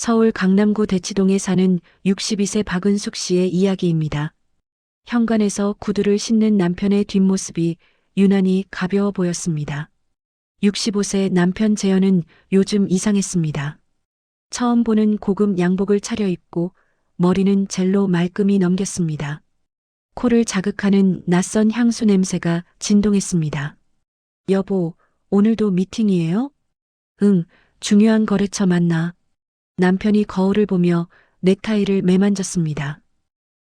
서울 강남구 대치동에 사는 62세 박은숙 씨의 이야기입니다. 현관에서 구두를 신는 남편의 뒷모습이 유난히 가벼워 보였습니다. 65세 남편 재현은 요즘 이상했습니다. 처음 보는 고급 양복을 차려입고 머리는 젤로 말끔히 넘겼습니다. 코를 자극하는 낯선 향수 냄새가 진동했습니다. 여보, 오늘도 미팅이에요? 응, 중요한 거래처 만나. 남편이 거울을 보며 넥타이를 매만졌습니다.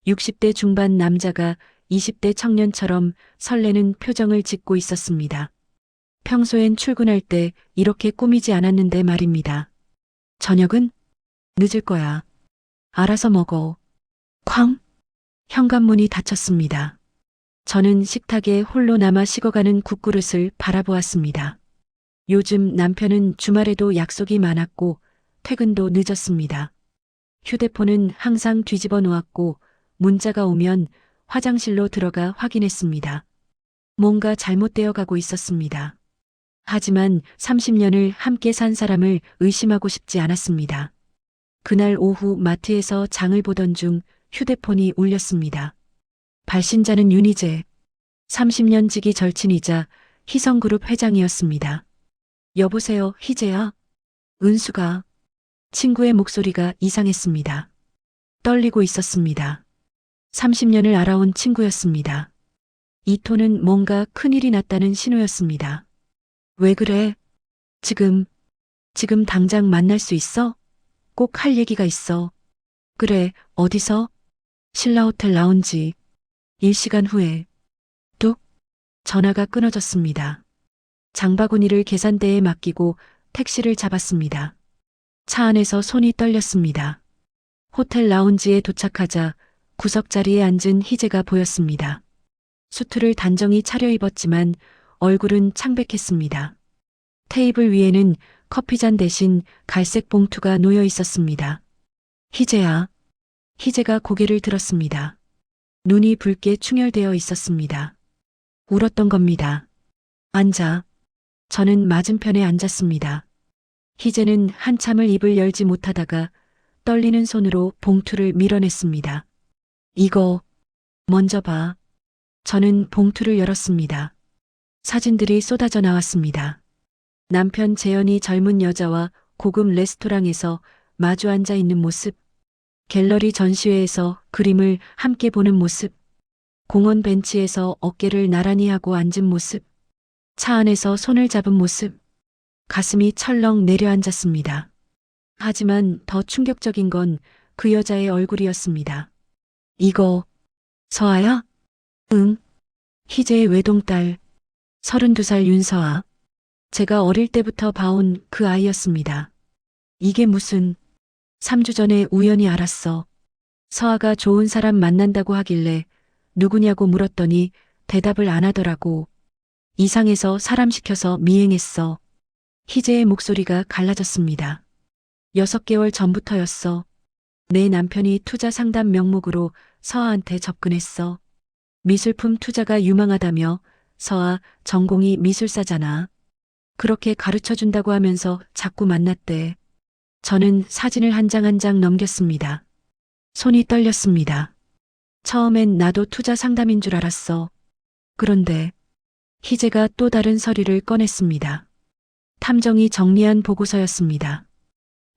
60대 중반 남자가 20대 청년처럼 설레는 표정을 짓고 있었습니다. 평소엔 출근할 때 이렇게 꾸미지 않았는데 말입니다. 저녁은? 늦을 거야. 알아서 먹어. 쾅! 현관문이 닫혔습니다. 저는 식탁에 홀로 남아 식어가는 국그릇을 바라보았습니다. 요즘 남편은 주말에도 약속이 많았고 퇴근도 늦었습니다. 휴대폰은 항상 뒤집어 놓았고 문자가 오면 화장실로 들어가 확인했습니다. 뭔가 잘못되어 가고 있었습니다. 하지만 30년을 함께 산 사람을 의심하고 싶지 않았습니다. 그날 오후 마트에서 장을 보던 중 휴대폰이 울렸습니다. 발신자는 윤희재, 30년 지기 절친이자 희성그룹 회장이었습니다. 여보세요, 희재야? 은수가. 친구의 목소리가 이상했습니다. 떨리고 있었습니다. 30년을 알아온 친구였습니다. 이 톤은 뭔가 큰일이 났다는 신호였습니다. 왜 그래? 지금 당장 만날 수 있어? 꼭 할 얘기가 있어. 그래, 어디서? 신라호텔 라운지. 1시간 후에. 뚝. 전화가 끊어졌습니다. 장바구니를 계산대에 맡기고 택시를 잡았습니다. 차 안에서 손이 떨렸습니다. 호텔 라운지에 도착하자 구석 자리에 앉은 희재가 보였습니다. 수트를 단정히 차려입었지만 얼굴은 창백했습니다. 테이블 위에는 커피잔 대신 갈색 봉투가 놓여 있었습니다. 희재야. 희재가 고개를 들었습니다. 눈이 붉게 충혈되어 있었습니다. 울었던 겁니다. 앉아. 저는 맞은편에 앉았습니다. 희재는 한참을 입을 열지 못하다가 떨리는 손으로 봉투를 밀어냈습니다. 이거 먼저 봐. 저는 봉투를 열었습니다. 사진들이 쏟아져 나왔습니다. 남편 재현이 젊은 여자와 고급 레스토랑에서 마주 앉아 있는 모습, 갤러리 전시회에서 그림을 함께 보는 모습, 공원 벤치에서 어깨를 나란히 하고 앉은 모습, 차 안에서 손을 잡은 모습, 가슴이 철렁 내려앉았습니다. 하지만 더 충격적인 건 그 여자의 얼굴이었습니다. 이거, 서아야? 응. 희재의 외동딸, 32살 윤서아. 제가 어릴 때부터 봐온 그 아이였습니다. 이게 무슨, 3주 전에 우연히 알았어. 서아가 좋은 사람 만난다고 하길래 누구냐고 물었더니 대답을 안 하더라고. 이상해서 사람 시켜서 미행했어. 희재의 목소리가 갈라졌습니다. 6개월 전부터였어. 내 남편이 투자 상담 명목으로 서아한테 접근했어. 미술품 투자가 유망하다며. 서아 전공이 미술사잖아. 그렇게 가르쳐 준다고 하면서 자꾸 만났대. 저는 사진을 한 장 한 장 넘겼습니다. 손이 떨렸습니다. 처음엔 나도 투자 상담인 줄 알았어. 그런데 희재가 또 다른 서류를 꺼냈습니다. 탐정이 정리한 보고서였습니다.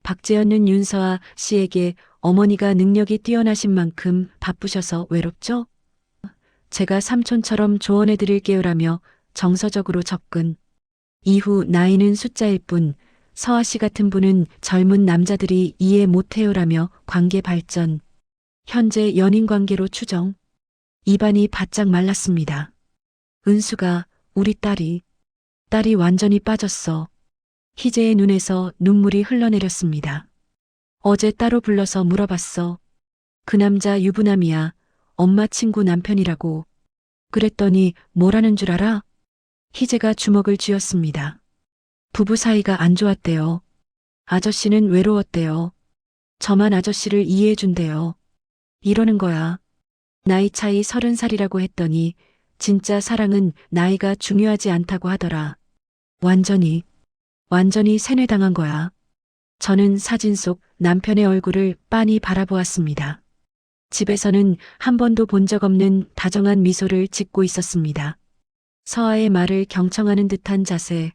박재현은 윤서아 씨에게 어머니가 능력이 뛰어나신 만큼 바쁘셔서 외롭죠? 제가 삼촌처럼 조언해 드릴게요라며 정서적으로 접근. 이후 나이는 숫자일 뿐 서아 씨 같은 분은 젊은 남자들이 이해 못해요라며 관계 발전. 현재 연인 관계로 추정. 입안이 바짝 말랐습니다. 은수가 우리 딸이 완전히 빠졌어. 희재의 눈에서 눈물이 흘러내렸습니다. 어제 따로 불러서 물어봤어. 그 남자 유부남이야. 엄마 친구 남편이라고. 그랬더니 뭐라는 줄 알아? 희재가 주먹을 쥐었습니다. 부부 사이가 안 좋았대요. 아저씨는 외로웠대요. 저만 아저씨를 이해해준대요. 이러는 거야. 나이 차이 30살이라고 했더니 진짜 사랑은 나이가 중요하지 않다고 하더라. 완전히 세뇌당한 거야. 저는 사진 속 남편의 얼굴을 빤히 바라보았습니다. 집에서는 한 번도 본 적 없는 다정한 미소를 짓고 있었습니다. 서아의 말을 경청하는 듯한 자세,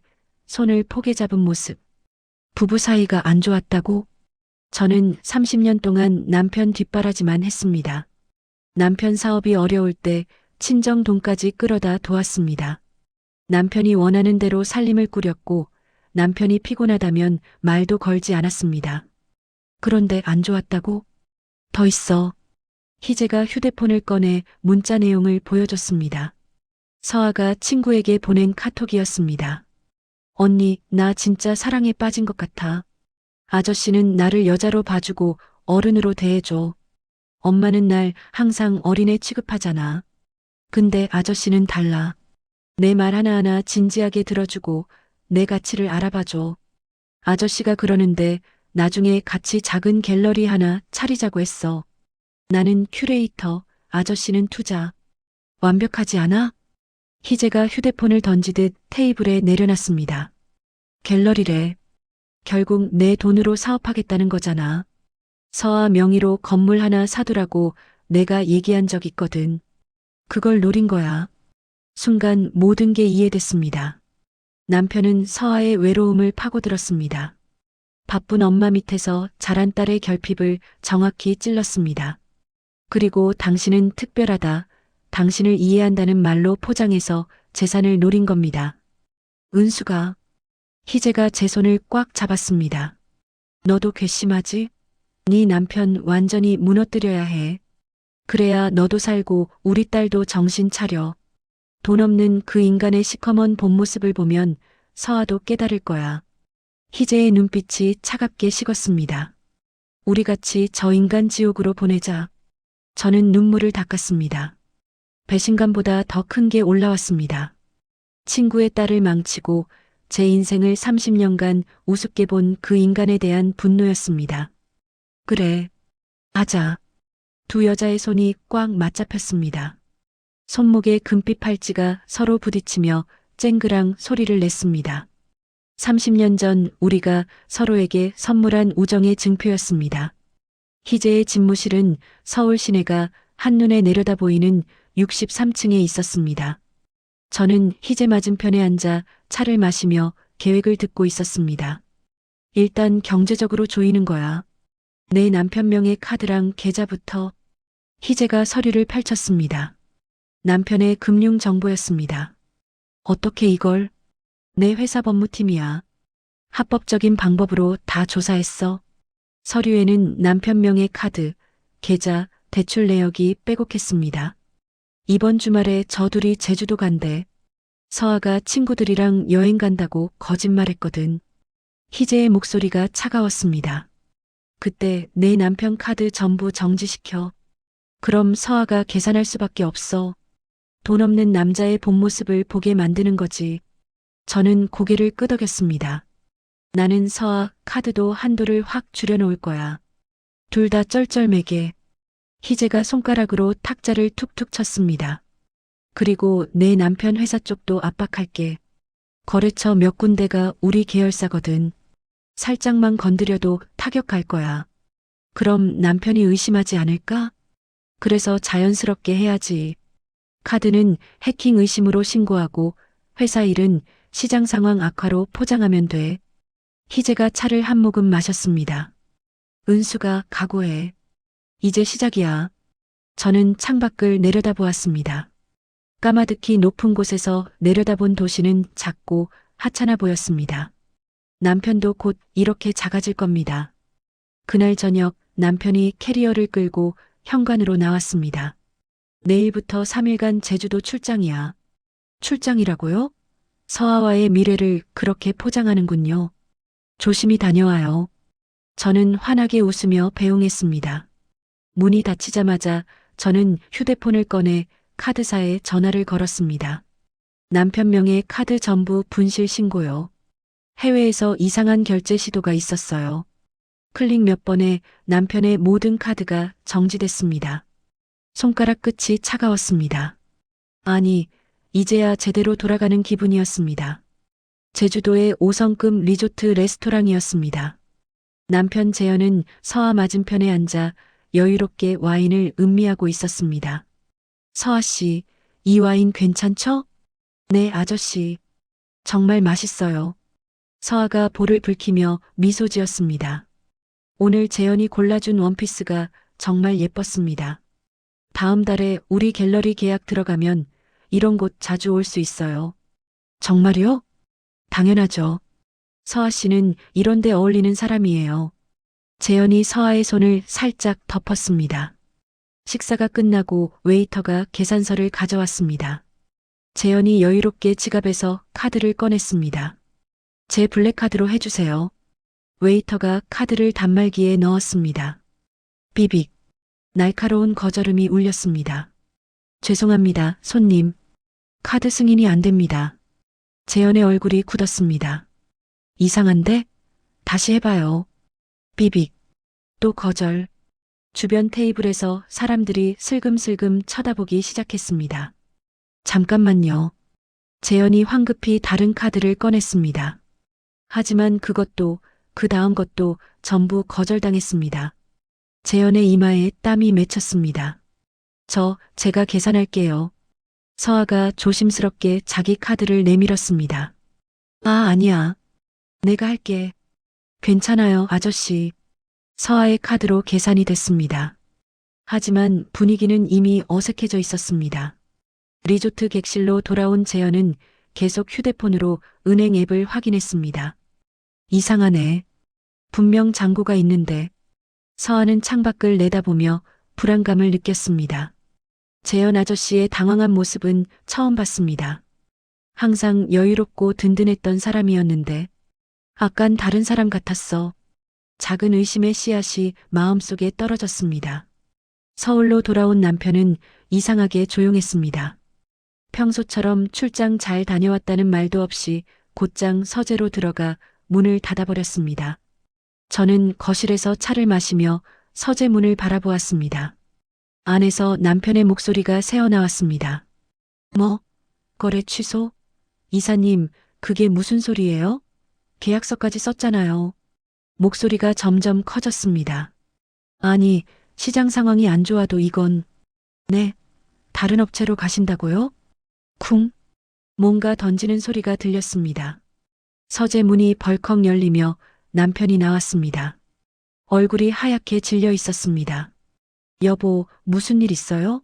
손을 포개 잡은 모습. 부부 사이가 안 좋았다고? 저는 30년 동안 남편 뒷바라지만 했습니다. 남편 사업이 어려울 때 친정 돈까지 끌어다 도왔습니다. 남편이 원하는 대로 살림을 꾸렸고 남편이 피곤하다면 말도 걸지 않았습니다. 그런데 안 좋았다고? 더 있어. 희재가 휴대폰을 꺼내 문자 내용을 보여줬습니다. 서아가 친구에게 보낸 카톡이었습니다. 언니, 나 진짜 사랑에 빠진 것 같아. 아저씨는 나를 여자로 봐주고 어른으로 대해줘. 엄마는 날 항상 어린애 취급하잖아. 근데 아저씨는 달라. 내 말 하나하나 진지하게 들어주고 내 가치를 알아봐줘. 아저씨가 그러는데 나중에 같이 작은 갤러리 하나 차리자고 했어. 나는 큐레이터, 아저씨는 투자. 완벽하지 않아? 희재가 휴대폰을 던지듯 테이블에 내려놨습니다. 갤러리래. 결국 내 돈으로 사업하겠다는 거잖아. 서아 명의로 건물 하나 사두라고 내가 얘기한 적 있거든. 그걸 노린 거야. 순간 모든 게 이해됐습니다. 남편은 서아의 외로움을 파고들었습니다. 바쁜 엄마 밑에서 자란 딸의 결핍을 정확히 찔렀습니다. 그리고 당신은 특별하다, 당신을 이해한다는 말로 포장해서 재산을 노린 겁니다. 은수가, 희재가 제 손을 꽉 잡았습니다. 너도 괘씸하지? 네 남편 완전히 무너뜨려야 해. 그래야 너도 살고 우리 딸도 정신 차려. 돈 없는 그 인간의 시커먼 본 모습을 보면 서아도 깨달을 거야. 희재의 눈빛이 차갑게 식었습니다. 우리 같이 저 인간 지옥으로 보내자. 저는 눈물을 닦았습니다. 배신감보다 더 큰 게 올라왔습니다. 친구의 딸을 망치고 제 인생을 30년간 우습게 본 그 인간에 대한 분노였습니다. 그래, 하자. 두 여자의 손이 꽉 맞잡혔습니다. 손목에 금빛 팔찌가 서로 부딪히며 쨍그랑 소리를 냈습니다. 30년 전 우리가 서로에게 선물한 우정의 증표였습니다. 희재의 집무실은 서울 시내가 한눈에 내려다 보이는 63층에 있었습니다. 저는 희재 맞은편에 앉아 차를 마시며 계획을 듣고 있었습니다. 일단 경제적으로 조이는 거야. 내 남편 명의 카드랑 계좌부터. 희재가 서류를 펼쳤습니다. 남편의 금융 정보였습니다. 어떻게 이걸? 내 회사 법무팀이야. 합법적인 방법으로 다 조사했어. 서류에는 남편 명의 카드, 계좌, 대출 내역이 빼곡했습니다. 이번 주말에 저 둘이 제주도 간대. 서아가 친구들이랑 여행 간다고 거짓말했거든. 희재의 목소리가 차가웠습니다. 그때 내 남편 카드 전부 정지시켜. 그럼 서아가 계산할 수밖에 없어. 돈 없는 남자의 본 모습을 보게 만드는 거지. 저는 고개를 끄덕였습니다. 나는 서아 카드도 한도를 확 줄여놓을 거야. 둘 다 쩔쩔매게. 희재가 손가락으로 탁자를 툭툭 쳤습니다. 그리고 내 남편 회사 쪽도 압박할게. 거래처 몇 군데가 우리 계열사거든. 살짝만 건드려도 타격할 거야. 그럼 남편이 의심하지 않을까? 그래서 자연스럽게 해야지. 카드는 해킹 의심으로 신고하고 회사 일은 시장 상황 악화로 포장하면 돼. 희재가 차를 한 모금 마셨습니다. 은수가 각오해. 이제 시작이야. 저는 창밖을 내려다보았습니다. 까마득히 높은 곳에서 내려다본 도시는 작고 하찮아 보였습니다. 남편도 곧 이렇게 작아질 겁니다. 그날 저녁 남편이 캐리어를 끌고 현관으로 나왔습니다. 내일부터 3일간 제주도 출장이야. 출장이라고요? 서아와의 미래를 그렇게 포장하는군요. 조심히 다녀와요. 저는 환하게 웃으며 배웅했습니다. 문이 닫히자마자 저는 휴대폰을 꺼내 카드사에 전화를 걸었습니다. 남편 명의 카드 전부 분실 신고요. 해외에서 이상한 결제 시도가 있었어요. 클릭 몇 번에 남편의 모든 카드가 정지됐습니다. 손가락 끝이 차가웠습니다. 아니, 이제야 제대로 돌아가는 기분이었습니다. 제주도의 5성급 리조트 레스토랑이었습니다. 남편 재현은 서아 맞은편에 앉아 여유롭게 와인을 음미하고 있었습니다. 서아 씨, 이 와인 괜찮죠? 네, 아저씨. 정말 맛있어요. 서아가 볼을 붉히며 미소 지었습니다. 오늘 재현이 골라준 원피스가 정말 예뻤습니다. 다음 달에 우리 갤러리 계약 들어가면 이런 곳 자주 올 수 있어요. 정말요? 당연하죠. 서아 씨는 이런 데 어울리는 사람이에요. 재현이 서아의 손을 살짝 덮었습니다. 식사가 끝나고 웨이터가 계산서를 가져왔습니다. 재현이 여유롭게 지갑에서 카드를 꺼냈습니다. 제 블랙카드로 해주세요. 웨이터가 카드를 단말기에 넣었습니다. 비빅. 날카로운 거절음이 울렸습니다. 죄송합니다, 손님. 카드 승인이 안 됩니다. 재현의 얼굴이 굳었습니다. 이상한데? 다시 해봐요. 비빅. 또 거절. 주변 테이블에서 사람들이 슬금슬금 쳐다보기 시작했습니다. 잠깐만요. 재현이 황급히 다른 카드를 꺼냈습니다. 하지만 그것도 그 다음 것도 전부 거절당했습니다. 재현의 이마에 땀이 맺혔습니다. 제가 계산할게요. 서아가 조심스럽게 자기 카드를 내밀었습니다. 아, 아니야. 내가 할게. 괜찮아요, 아저씨. 서아의 카드로 계산이 됐습니다. 하지만 분위기는 이미 어색해져 있었습니다. 리조트 객실로 돌아온 재현은 계속 휴대폰으로 은행 앱을 확인했습니다. 이상하네. 분명 잔고가 있는데. 서아는 창밖을 내다보며 불안감을 느꼈습니다. 재현 아저씨의 당황한 모습은 처음 봤습니다. 항상 여유롭고 든든했던 사람이었는데 아깐 다른 사람 같았어. 작은 의심의 씨앗이 마음속에 떨어졌습니다. 서울로 돌아온 남편은 이상하게 조용했습니다. 평소처럼 출장 잘 다녀왔다는 말도 없이 곧장 서재로 들어가 문을 닫아버렸습니다. 저는 거실에서 차를 마시며 서재 문을 바라보았습니다. 안에서 남편의 목소리가 새어나왔습니다. 뭐? 거래 취소? 이사님, 그게 무슨 소리예요? 계약서까지 썼잖아요. 목소리가 점점 커졌습니다. 아니, 시장 상황이 안 좋아도 이건... 네, 다른 업체로 가신다고요? 쿵. 뭔가 던지는 소리가 들렸습니다. 서재 문이 벌컥 열리며 남편이 나왔습니다. 얼굴이 하얗게 질려 있었습니다. 여보, 무슨 일 있어요?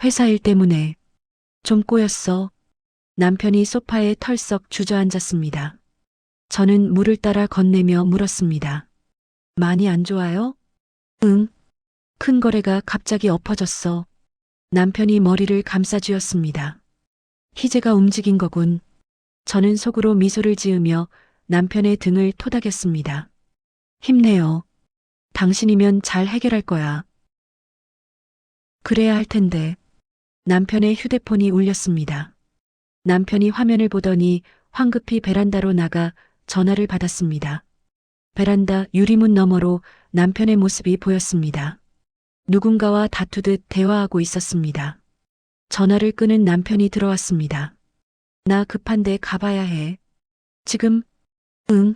회사 일 때문에. 좀 꼬였어. 남편이 소파에 털썩 주저앉았습니다. 저는 물을 따라 건네며 물었습니다. 많이 안 좋아요? 응. 큰 거래가 갑자기 엎어졌어. 남편이 머리를 감싸쥐었습니다. 희재가 움직인 거군. 저는 속으로 미소를 지으며 남편의 등을 토닥였습니다. 힘내요. 당신이면 잘 해결할 거야. 그래야 할 텐데. 남편의 휴대폰이 울렸습니다. 남편이 화면을 보더니 황급히 베란다로 나가 전화를 받았습니다. 베란다 유리문 너머로 남편의 모습이 보였습니다. 누군가와 다투듯 대화하고 있었습니다. 전화를 끄는 남편이 들어왔습니다. 나 급한데 가봐야 해. 지금? 응.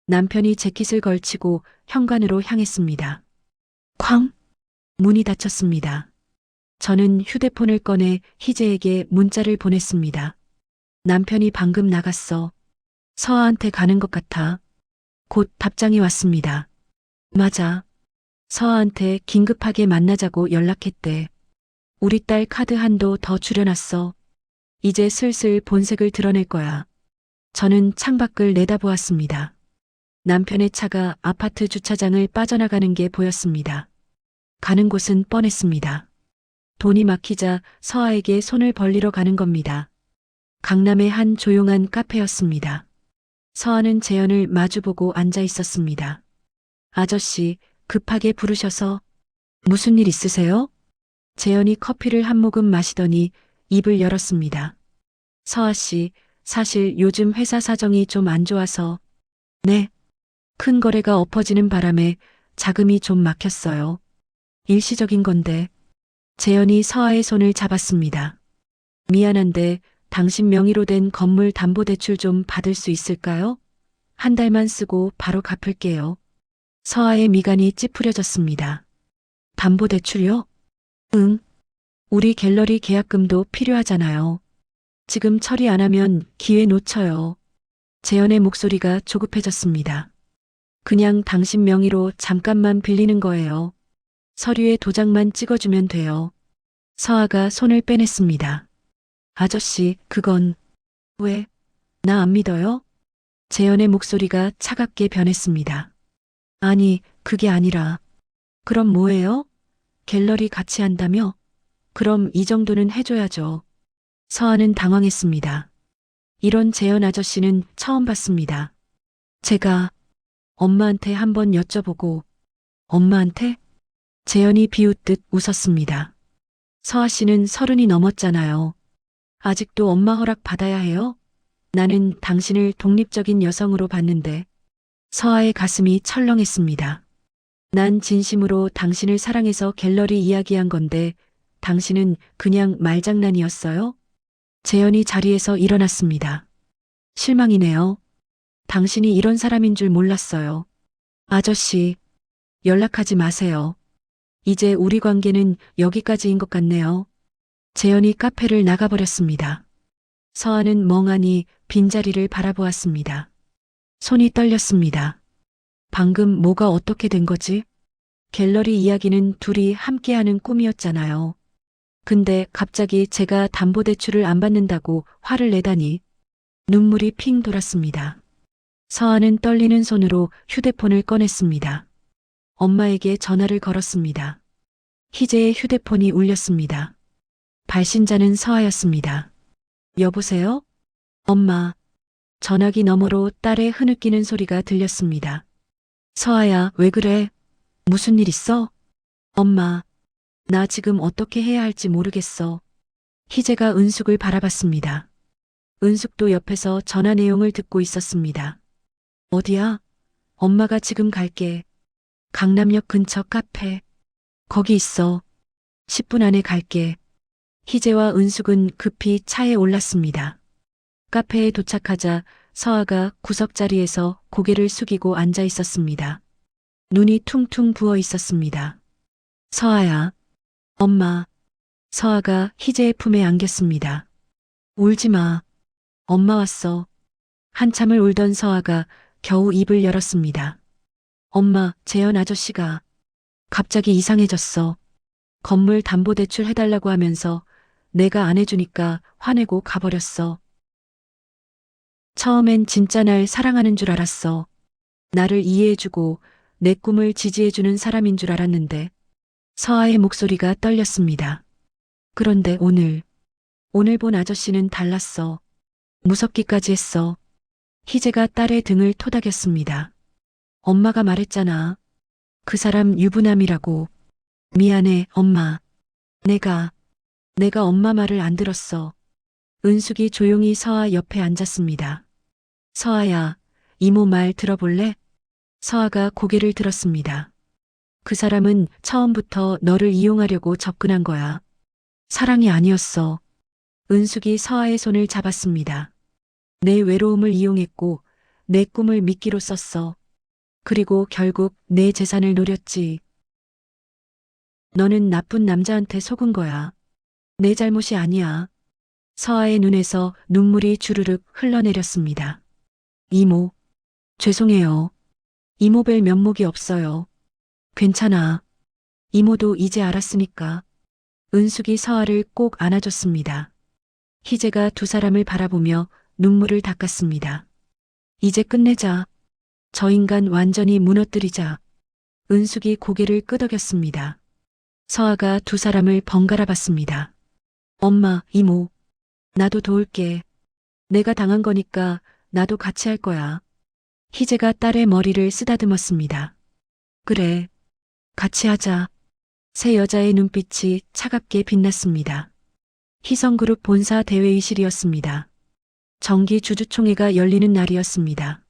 남편이 재킷을 걸치고 현관으로 향했습니다. 쾅! 문이 닫혔습니다. 저는 휴대폰을 꺼내 희재에게 문자를 보냈습니다. 남편이 방금 나갔어. 서아한테 가는 것 같아. 곧 답장이 왔습니다. 맞아. 서아한테 긴급하게 만나자고 연락했대. 우리 딸 카드 한도 더 줄여놨어. 이제 슬슬 본색을 드러낼 거야. 저는 창밖을 내다보았습니다. 남편의 차가 아파트 주차장을 빠져나가는 게 보였습니다. 가는 곳은 뻔했습니다. 돈이 막히자 서아에게 손을 벌리러 가는 겁니다. 강남의 한 조용한 카페였습니다. 서아는 재현을 마주보고 앉아 있었습니다. 아저씨, 급하게 부르셔서 무슨 일 있으세요? 재현이 커피를 한 모금 마시더니 입을 열었습니다. 서아 씨, 사실 요즘 회사 사정이 좀 안 좋아서. 네. 큰 거래가 엎어지는 바람에 자금이 좀 막혔어요. 일시적인 건데. 재현이 서아의 손을 잡았습니다. 미안한데 당신 명의로 된 건물 담보대출 좀 받을 수 있을까요? 한 달만 쓰고 바로 갚을게요. 서아의 미간이 찌푸려졌습니다. 담보대출요? 응. 우리 갤러리 계약금도 필요하잖아요. 지금 처리 안 하면 기회 놓쳐요. 재현의 목소리가 조급해졌습니다. 그냥 당신 명의로 잠깐만 빌리는 거예요. 서류에 도장만 찍어주면 돼요. 서아가 손을 빼냈습니다. 아저씨, 그건 왜? 나 안 믿어요? 재현의 목소리가 차갑게 변했습니다. 아니, 그게 아니라. 그럼 뭐예요? 갤러리 같이 한다며? 그럼 이 정도는 해줘야죠. 서아는 당황했습니다. 이런 재현 아저씨는 처음 봤습니다. 제가 엄마한테 한번 여쭤보고, 엄마한테? 재현이 비웃듯 웃었습니다. 서아 씨는 30이 넘었잖아요. 아직도 엄마 허락 받아야 해요? 나는 당신을 독립적인 여성으로 봤는데. 서아의 가슴이 철렁했습니다. 난 진심으로 당신을 사랑해서 갤러리 이야기한 건데 당신은 그냥 말장난이었어요? 재현이 자리에서 일어났습니다. 실망이네요. 당신이 이런 사람인 줄 몰랐어요. 아저씨, 연락하지 마세요. 이제 우리 관계는 여기까지인 것 같네요. 재현이 카페를 나가버렸습니다. 서아는 멍하니 빈자리를 바라보았습니다. 손이 떨렸습니다. 방금 뭐가 어떻게 된 거지? 갤러리 이야기는 둘이 함께하는 꿈이었잖아요. 근데 갑자기 제가 담보대출을 안 받는다고 화를 내다니 눈물이 핑 돌았습니다. 서아는 떨리는 손으로 휴대폰을 꺼냈습니다. 엄마에게 전화를 걸었습니다. 희재의 휴대폰이 울렸습니다. 발신자는 서아였습니다. 여보세요? 엄마. 전화기 너머로 딸의 흐느끼는 소리가 들렸습니다. 서아야, 왜 그래? 무슨 일 있어? 엄마. 나 지금 어떻게 해야 할지 모르겠어. 희재가 은숙을 바라봤습니다. 은숙도 옆에서 전화 내용을 듣고 있었습니다. 어디야? 엄마가 지금 갈게. 강남역 근처 카페. 거기 있어. 10분 안에 갈게. 희재와 은숙은 급히 차에 올랐습니다. 카페에 도착하자 서아가 구석자리에서 고개를 숙이고 앉아 있었습니다. 눈이 퉁퉁 부어 있었습니다. 서아야. 엄마. 서아가 희재의 품에 안겼습니다. 울지 마. 엄마 왔어. 한참을 울던 서아가 겨우 입을 열었습니다. 엄마, 재현 아저씨가 갑자기 이상해졌어. 건물 담보대출 해달라고 하면서 내가 안 해주니까 화내고 가버렸어. 처음엔 진짜 날 사랑하는 줄 알았어. 나를 이해해주고 내 꿈을 지지해주는 사람인 줄 알았는데. 서아의 목소리가 떨렸습니다. 그런데 오늘 본 아저씨는 달랐어. 무섭기까지 했어. 희재가 딸의 등을 토닥였습니다. 엄마가 말했잖아. 그 사람 유부남이라고. 미안해, 엄마. 내가 엄마 말을 안 들었어. 은숙이 조용히 서아 옆에 앉았습니다. 서아야, 이모 말 들어볼래? 서아가 고개를 들었습니다. 그 사람은 처음부터 너를 이용하려고 접근한 거야. 사랑이 아니었어. 은숙이 서아의 손을 잡았습니다. 내 외로움을 이용했고 내 꿈을 미끼로 썼어. 그리고 결국 내 재산을 노렸지. 너는 나쁜 남자한테 속은 거야. 내 잘못이 아니야. 서아의 눈에서 눈물이 주르륵 흘러내렸습니다. 이모, 죄송해요. 이모 뵐 면목이 없어요. 괜찮아. 이모도 이제 알았으니까. 은숙이 서아를 꼭 안아줬습니다. 희재가 두 사람을 바라보며 눈물을 닦았습니다. 이제 끝내자. 저 인간 완전히 무너뜨리자. 은숙이 고개를 끄덕였습니다. 서아가 두 사람을 번갈아 봤습니다. 엄마, 이모. 나도 도울게. 내가 당한 거니까 나도 같이 할 거야. 희재가 딸의 머리를 쓰다듬었습니다. 그래. 같이 하자. 세 여자의 눈빛이 차갑게 빛났습니다. 희성그룹 본사 대회의실이었습니다. 정기 주주총회가 열리는 날이었습니다.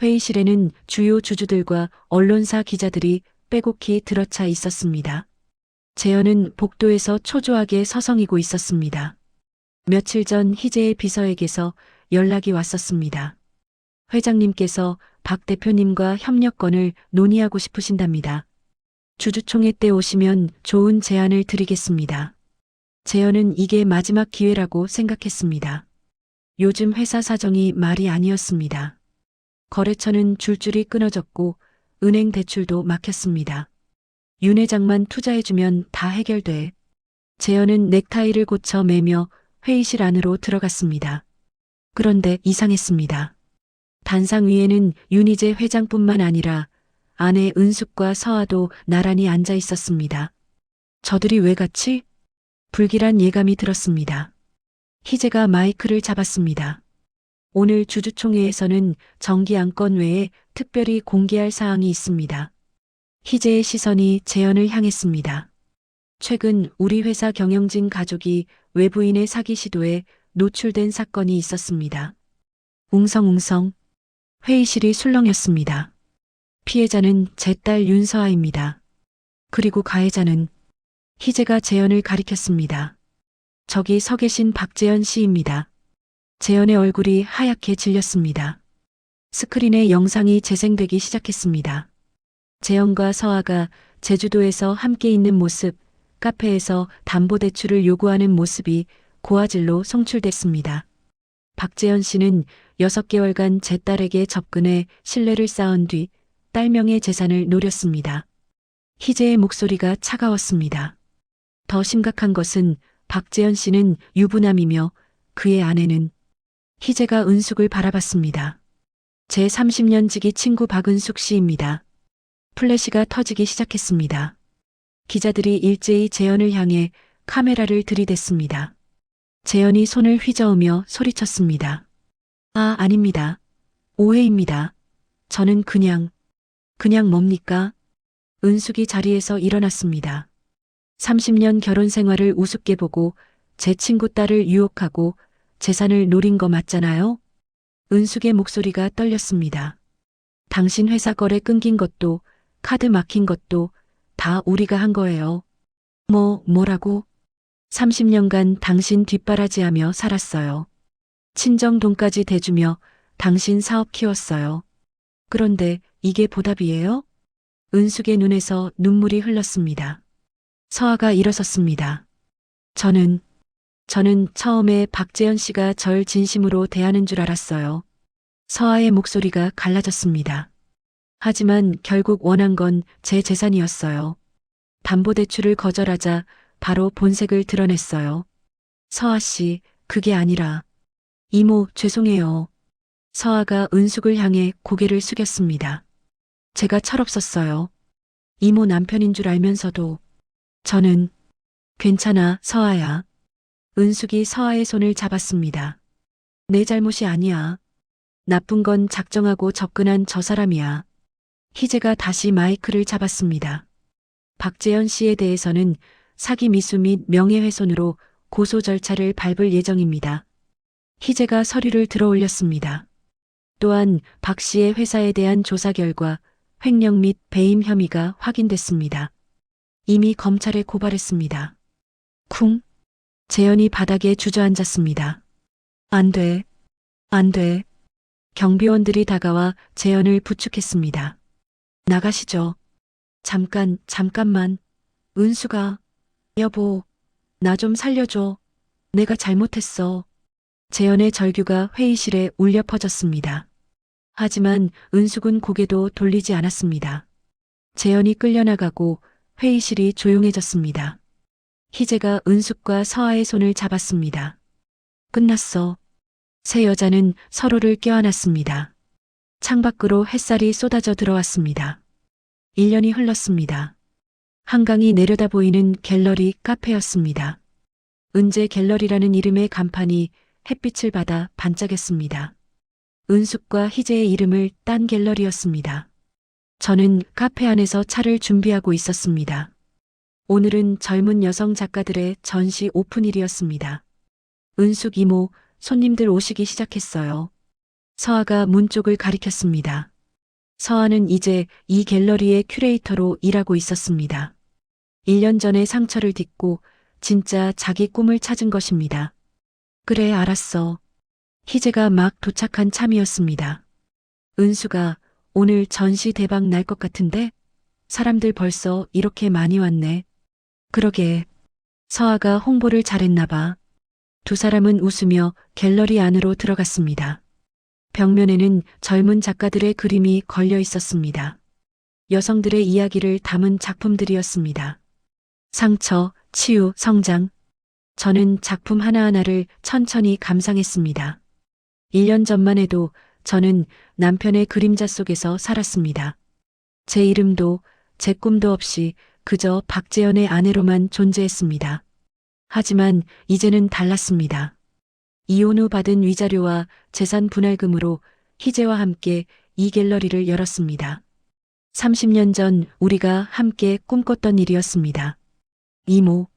회의실에는 주요 주주들과 언론사 기자들이 빼곡히 들어차 있었습니다. 재현은 복도에서 초조하게 서성이고 있었습니다. 며칠 전 희재의 비서에게서 연락이 왔었습니다. 회장님께서 박 대표님과 협력권을 논의하고 싶으신답니다. 주주총회 때 오시면 좋은 제안을 드리겠습니다. 재현은 이게 마지막 기회라고 생각했습니다. 요즘 회사 사정이 말이 아니었습니다. 거래처는 줄줄이 끊어졌고 은행 대출도 막혔습니다. 윤 회장만 투자해주면 다 해결돼. 재현은 넥타이를 고쳐 매며 회의실 안으로 들어갔습니다. 그런데 이상했습니다. 단상 위에는 윤희재 회장뿐만 아니라 아내 은숙과 서아도 나란히 앉아 있었습니다. 저들이 왜 같이? 불길한 예감이 들었습니다. 희재가 마이크를 잡았습니다. 오늘 주주총회에서는 정기 안건 외에 특별히 공개할 사항이 있습니다. 희재의 시선이 재현을 향했습니다. 최근 우리 회사 경영진 가족이 외부인의 사기 시도에 노출된 사건이 있었습니다. 웅성웅성. 회의실이 술렁였습니다. 피해자는 제 딸 윤서아입니다. 그리고 가해자는 희재가 재현을 가리켰습니다. 저기 서 계신 박재현 씨입니다. 재현의 얼굴이 하얗게 질렸습니다. 스크린에 영상이 재생되기 시작했습니다. 재현과 서아가 제주도에서 함께 있는 모습, 카페에서 담보대출을 요구하는 모습이 고화질로 송출됐습니다. 박재현 씨는 6개월간 제 딸에게 접근해 신뢰를 쌓은 뒤 딸 명의 재산을 노렸습니다. 희재의 목소리가 차가웠습니다. 더 심각한 것은 박재현 씨는 유부남이며 그의 아내는 희재가 은숙을 바라봤습니다. 제 30년 지기 친구 박은숙 씨입니다. 플래시가 터지기 시작했습니다. 기자들이 일제히 재현을 향해 카메라를 들이댔습니다. 재현이 손을 휘저으며 소리쳤습니다. 아닙니다. 오해입니다. 저는 그냥 뭡니까? 은숙이 자리에서 일어났습니다. 30년 결혼 생활을 우습게 보고 제 친구 딸을 유혹하고 재산을 노린 거 맞잖아요? 은숙의 목소리가 떨렸습니다. 당신 회사 거래 끊긴 것도 카드 막힌 것도 다 우리가 한 거예요. 뭐라고? 30년간 당신 뒷바라지하며 살았어요. 친정 돈까지 대주며 당신 사업 키웠어요. 그런데 이게 보답이에요? 은숙의 눈에서 눈물이 흘렀습니다. 서아가 일어섰습니다. 저는 처음에 박재현 씨가 절 진심으로 대하는 줄 알았어요. 서아의 목소리가 갈라졌습니다. 하지만 결국 원한 건 제 재산이었어요. 담보대출을 거절하자 바로 본색을 드러냈어요. 서아 씨, 그게 아니라. 이모, 죄송해요. 서아가 은숙을 향해 고개를 숙였습니다. 제가 철없었어요. 이모 남편인 줄 알면서도. 저는 괜찮아, 서아야. 은숙이 서아의 손을 잡았습니다. 내 잘못이 아니야. 나쁜 건 작정하고 접근한 저 사람이야. 희재가 다시 마이크를 잡았습니다. 박재현 씨에 대해서는 사기 미수 및 명예훼손으로 고소 절차를 밟을 예정입니다. 희재가 서류를 들어 올렸습니다. 또한 박 씨의 회사에 대한 조사 결과 횡령 및 배임 혐의가 확인됐습니다. 이미 검찰에 고발했습니다. 쿵. 재현이 바닥에 주저앉았습니다. 안 돼. 경비원들이 다가와 재현을 부축했습니다. 나가시죠. 잠깐만. 은수가. 여보, 나 좀 살려줘. 내가 잘못했어. 재현의 절규가 회의실에 울려 퍼졌습니다. 하지만 은숙은 고개도 돌리지 않았습니다. 재현이 끌려나가고 회의실이 조용해졌습니다. 희재가 은숙과 서아의 손을 잡았습니다. 끝났어. 세 여자는 서로를 껴안았습니다. 창밖으로 햇살이 쏟아져 들어왔습니다. 1년이 흘렀습니다. 한강이 내려다 보이는 갤러리 카페였습니다. 은재 갤러리라는 이름의 간판이 햇빛을 받아 반짝였습니다. 은숙과 희재의 이름을 딴 갤러리였습니다. 저는 카페 안에서 차를 준비하고 있었습니다. 오늘은 젊은 여성 작가들의 전시 오픈일이었습니다. 은숙 이모, 손님들 오시기 시작했어요. 서아가 문 쪽을 가리켰습니다. 서아는 이제 이 갤러리의 큐레이터로 일하고 있었습니다. 1년 전에 상처를 딛고 진짜 자기 꿈을 찾은 것입니다. 그래, 알았어. 희재가 막 도착한 참이었습니다. 은수가 오늘 전시 대박 날 것 같은데? 사람들 벌써 이렇게 많이 왔네. 그러게. 서아가 홍보를 잘했나 봐. 두 사람은 웃으며 갤러리 안으로 들어갔습니다. 벽면에는 젊은 작가들의 그림이 걸려 있었습니다. 여성들의 이야기를 담은 작품들이었습니다. 상처, 치유, 성장. 저는 작품 하나하나를 천천히 감상했습니다. 1년 전만 해도 저는 남편의 그림자 속에서 살았습니다. 제 이름도 제 꿈도 없이 그저 박재현의 아내로만 존재했습니다. 하지만 이제는 달랐습니다. 이혼 후 받은 위자료와 재산 분할금으로 희재와 함께 이 갤러리를 열었습니다. 30년 전 우리가 함께 꿈꿨던 일이었습니다. 이모,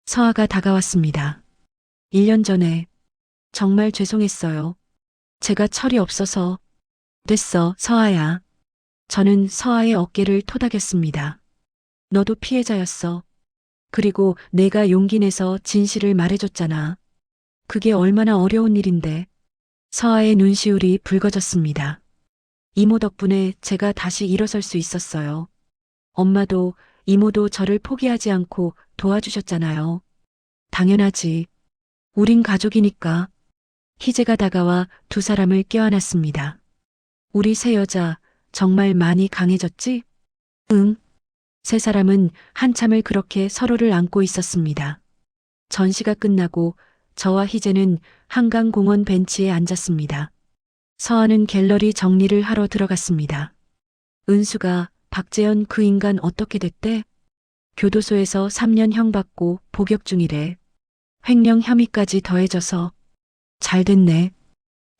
서아가 다가왔습니다. 1년 전에 정말 죄송했어요. 제가 철이 없어서. 됐어, 서아야. 저는 서아의 어깨를 토닥였습니다. 너도 피해자였어. 그리고 내가 용기 내서 진실을 말해줬잖아. 그게 얼마나 어려운 일인데. 서아의 눈시울이 붉어졌습니다. 이모 덕분에 제가 다시 일어설 수 있었어요. 엄마도 이모도 저를 포기하지 않고 도와주셨잖아요. 당연하지. 우린 가족이니까. 희재가 다가와 두 사람을 껴안았습니다. 우리 세 여자 정말 많이 강해졌지? 응. 세 사람은 한참을 그렇게 서로를 안고 있었습니다. 전시가 끝나고 저와 희재는 한강공원 벤치에 앉았습니다. 서아는 갤러리 정리를 하러 들어갔습니다. 은수가 박재현 그 인간 어떻게 됐대? 교도소에서 3년형 받고 복역 중이래. 횡령 혐의까지 더해져서. 잘 됐네.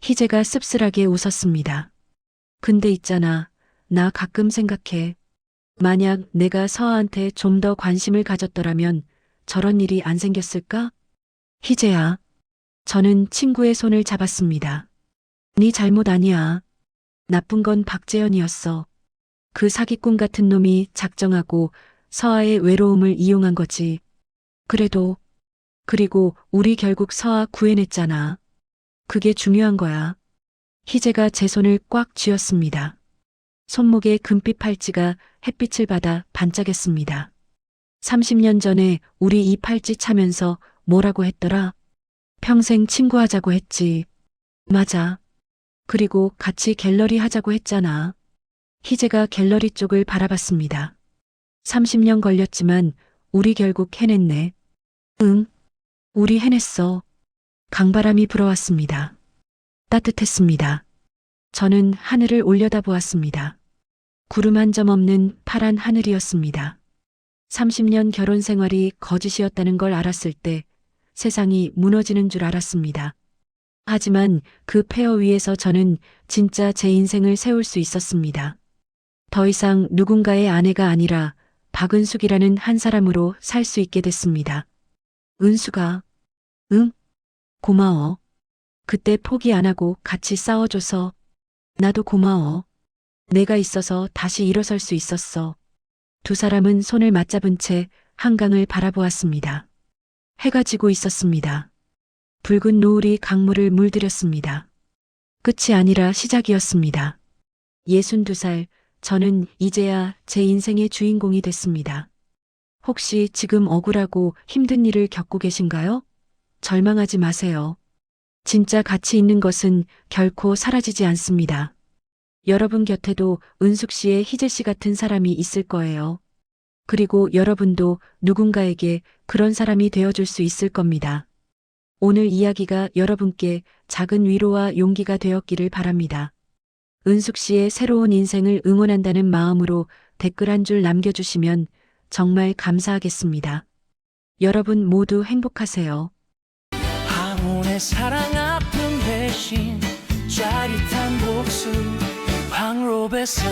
희재가 씁쓸하게 웃었습니다. 근데 있잖아, 나 가끔 생각해. 만약 내가 서아한테 좀 더 관심을 가졌더라면 저런 일이 안 생겼을까? 희재야. 저는 친구의 손을 잡았습니다. 네 잘못 아니야. 나쁜 건 박재현이었어. 그 사기꾼 같은 놈이 작정하고 서아의 외로움을 이용한 거지. 그리고 우리 결국 서아 구해냈잖아. 그게 중요한 거야. 희재가 제 손을 꽉 쥐었습니다. 손목에 금빛 팔찌가 햇빛을 받아 반짝였습니다. 30년 전에 우리 이 팔찌 차면서 뭐라고 했더라? 평생 친구하자고 했지. 맞아. 그리고 같이 갤러리 하자고 했잖아. 희재가 갤러리 쪽을 바라봤습니다. 30년 걸렸지만 우리 결국 해냈네. 응, 우리 해냈어. 강바람이 불어왔습니다. 따뜻했습니다. 저는 하늘을 올려다보았습니다. 구름 한 점 없는 파란 하늘이었습니다. 30년 결혼 생활이 거짓이었다는 걸 알았을 때 세상이 무너지는 줄 알았습니다. 하지만 그 폐허 위에서 저는 진짜 제 인생을 세울 수 있었습니다. 더 이상 누군가의 아내가 아니라 박은숙이라는 한 사람으로 살 수 있게 됐습니다. 은수가, 응? 고마워. 그때 포기 안 하고 같이 싸워줘서. 나도 고마워. 내가 있어서 다시 일어설 수 있었어. 두 사람은 손을 맞잡은 채 한강을 바라보았습니다. 해가 지고 있었습니다. 붉은 노을이 강물을 물들였습니다. 끝이 아니라 시작이었습니다. 62살, 저는 이제야 제 인생의 주인공이 됐습니다. 혹시 지금 억울하고 힘든 일을 겪고 계신가요? 절망하지 마세요. 진짜 가치 있는 것은 결코 사라지지 않습니다. 여러분 곁에도 은숙 씨의 희재 씨 같은 사람이 있을 거예요. 그리고 여러분도 누군가에게 그런 사람이 되어줄 수 있을 겁니다. 오늘 이야기가 여러분께 작은 위로와 용기가 되었기를 바랍니다. 은숙 씨의 새로운 인생을 응원한다는 마음으로 댓글 한 줄 남겨주시면 정말 감사하겠습니다. 여러분 모두 행복하세요. 항온의 사랑 아픔 대신 짜릿한 복수 황로베사